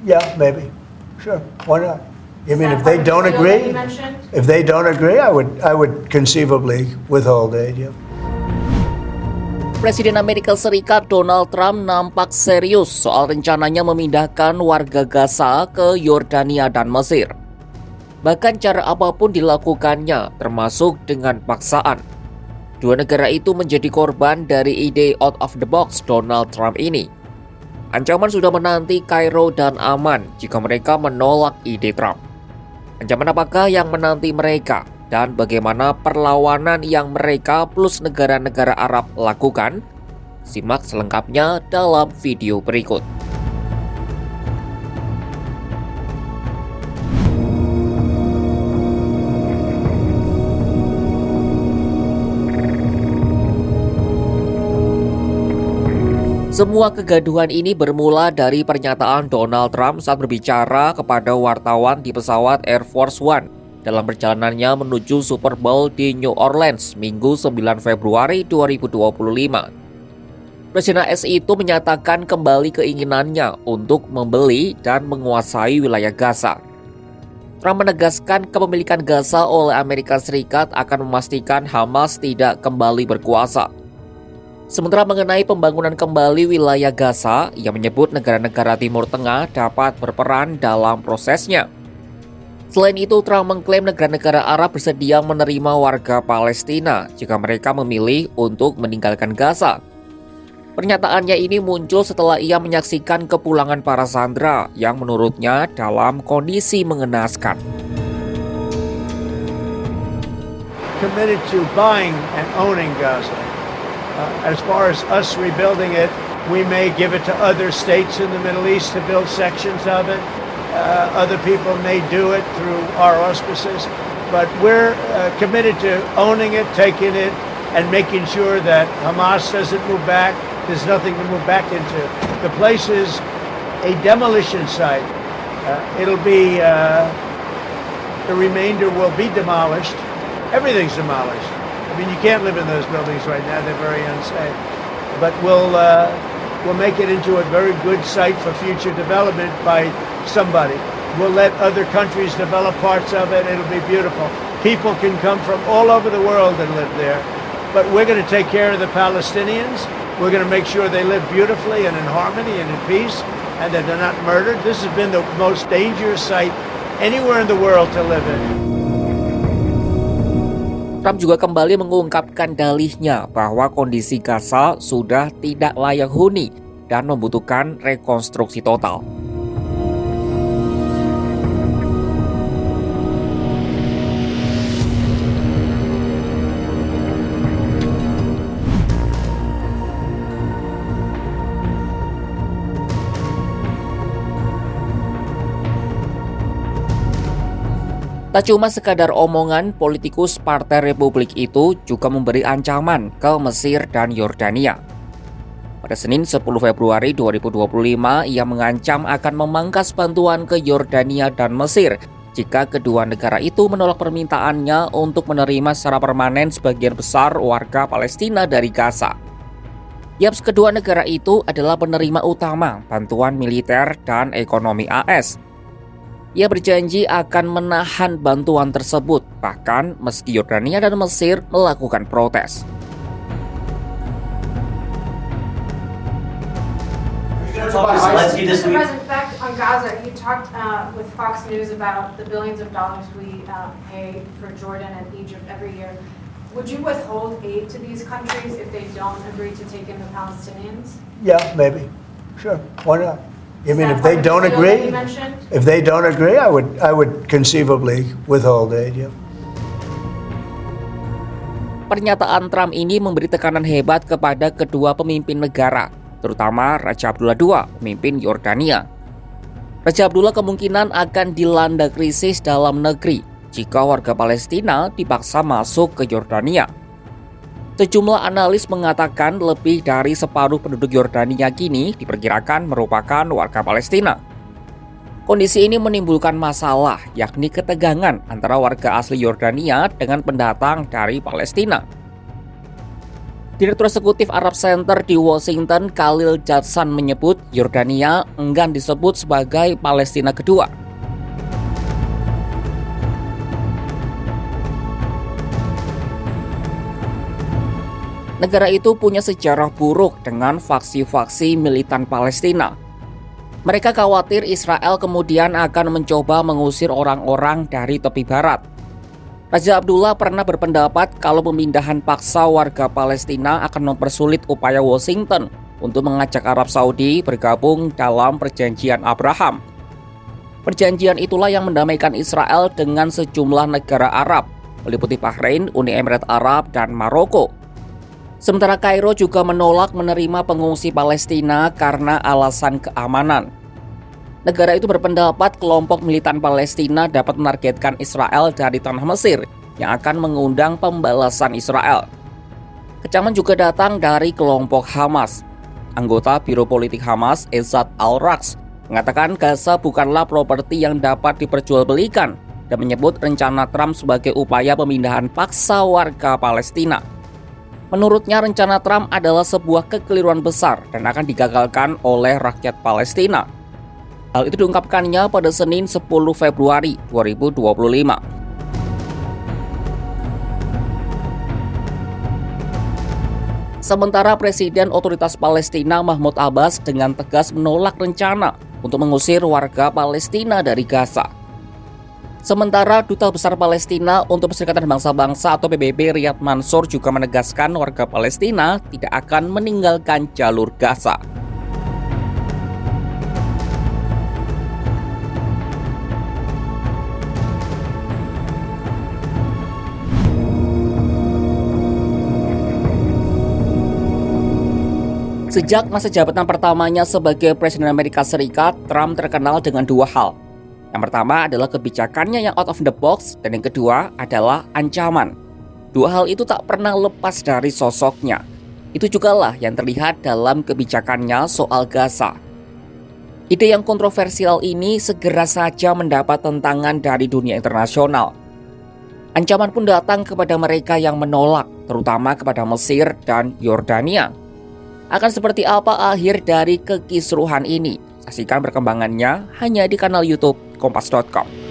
Yeah, maybe. Sure. Why not? I mean, Is if that they part of don't the deal agree, that you mentioned? if they don't agree, I would conceivably withhold aid. Yeah. Presiden Amerika Serikat Donald Trump nampak serius soal rencananya memindahkan warga Gaza ke Yordania dan Mesir. Bahkan cara apapun dilakukannya, termasuk dengan paksaan. Dua negara itu menjadi korban dari ide out of the box Donald Trump ini. Ancaman sudah menanti Kairo dan Amman jika mereka menolak ide Trump. Ancaman apakah yang menanti mereka dan bagaimana perlawanan yang mereka plus negara-negara Arab lakukan? Simak selengkapnya dalam video berikut. Semua kegaduhan ini bermula dari pernyataan Donald Trump saat berbicara kepada wartawan di pesawat Air Force One dalam perjalanannya menuju Super Bowl di New Orleans, Minggu 9 Februari 2025. Presiden AS itu menyatakan kembali keinginannya untuk membeli dan menguasai wilayah Gaza. Trump menegaskan kepemilikan Gaza oleh Amerika Serikat akan memastikan Hamas tidak kembali berkuasa. Sementara mengenai pembangunan kembali wilayah Gaza, ia menyebut negara-negara Timur Tengah dapat berperan dalam prosesnya. Selain itu, Trump mengklaim negara-negara Arab bersedia menerima warga Palestina jika mereka memilih untuk meninggalkan Gaza. Pernyataannya ini muncul setelah ia menyaksikan kepulangan para sandera yang menurutnya dalam kondisi mengenaskan. Committed to buying and owning Gaza. As far as us rebuilding it, we may give it to other states in the Middle East to build sections of it. Other people may do it through our auspices. But we're committed to owning it, taking it, and making sure that Hamas doesn't move back. There's nothing to move back into. The place is a demolition site. It'll be, the remainder will be demolished. Everything's demolished. I mean, you can't live in those buildings right now. They're very unsafe. But we'll make it into a very good site for future development by somebody. We'll let other countries develop parts of it. It'll be beautiful. People can come from all over the world and live there. But we're going to take care of the Palestinians. We're going to make sure they live beautifully and in harmony and in peace and that they're not murdered. This has been the most dangerous site anywhere in the world to live in. Trump juga kembali mengungkapkan dalihnya bahwa kondisi Gaza sudah tidak layak huni dan membutuhkan rekonstruksi total. Tak cuma sekadar omongan, politikus Partai Republik itu juga memberi ancaman ke Mesir dan Yordania. Pada Senin 10 Februari 2025, ia mengancam akan memangkas bantuan ke Yordania dan Mesir jika kedua negara itu menolak permintaannya untuk menerima secara permanen sebagian besar warga Palestina dari Gaza. Yaps, kedua negara itu adalah penerima utama bantuan militer dan ekonomi AS. Ia berjanji akan menahan bantuan tersebut, bahkan meski Yordania dan Mesir melakukan protes. Mr. President, back on Gaza, you talked with Fox News about the billions of dollars we pay for Jordan and Egypt every year. Would you withhold aid to these countries if they don't agree to take in the Palestinians? Yeah, maybe. Sure. Why not? I mean, if they don't agree, I would conceivably withhold aid. Yeah. Pernyataan Trump ini memberi tekanan hebat kepada kedua pemimpin negara, terutama Raja Abdullah II, pemimpin Yordania. Raja Abdullah kemungkinan akan dilanda krisis dalam negeri jika warga Palestina dipaksa masuk ke Yordania. Sejumlah analis mengatakan lebih dari separuh penduduk Yordania kini diperkirakan merupakan warga Palestina. Kondisi ini menimbulkan masalah, yakni ketegangan antara warga asli Yordania dengan pendatang dari Palestina. Direktur Eksekutif Arab Center di Washington, Khalil Jadsan menyebut Yordania enggan disebut sebagai Palestina kedua. Negara itu punya sejarah buruk dengan faksi-faksi militan Palestina. Mereka khawatir Israel kemudian akan mencoba mengusir orang-orang dari tepi barat. Raja Abdullah pernah berpendapat kalau pemindahan paksa warga Palestina akan mempersulit upaya Washington untuk mengajak Arab Saudi bergabung dalam perjanjian Abraham. Perjanjian itulah yang mendamaikan Israel dengan sejumlah negara Arab, meliputi Bahrain, Uni Emirat Arab, dan Maroko. Sementara Kairo juga menolak menerima pengungsi Palestina karena alasan keamanan. Negara itu berpendapat kelompok militan Palestina dapat menargetkan Israel dari tanah Mesir yang akan mengundang pembalasan Israel. Kecaman juga datang dari kelompok Hamas. Anggota Biro Politik Hamas, Esad Al-Raqs, mengatakan Gaza bukanlah properti yang dapat diperjualbelikan dan menyebut rencana Trump sebagai upaya pemindahan paksa warga Palestina. Menurutnya rencana Trump adalah sebuah kekeliruan besar dan akan digagalkan oleh rakyat Palestina. Hal itu diungkapkannya pada Senin 10 Februari 2025. Sementara Presiden Otoritas Palestina Mahmud Abbas dengan tegas menolak rencana untuk mengusir warga Palestina dari Gaza. Sementara Duta Besar Palestina untuk Perserikatan Bangsa-Bangsa atau PBB Riyad Mansour juga menegaskan warga Palestina tidak akan meninggalkan jalur Gaza. Sejak masa jabatan pertamanya sebagai Presiden Amerika Serikat, Trump terkenal dengan dua hal. Yang pertama adalah kebijakannya yang out of the box, dan yang kedua adalah ancaman. Dua hal itu tak pernah lepas dari sosoknya. Itu jugalah yang terlihat dalam kebijakannya soal Gaza. Ide yang kontroversial ini segera saja mendapat tentangan dari dunia internasional. Ancaman pun datang kepada mereka yang menolak, terutama kepada Mesir dan Yordania. Akan seperti apa akhir dari kekisruhan ini? Saksikan perkembangannya hanya di kanal YouTube Kompas.com.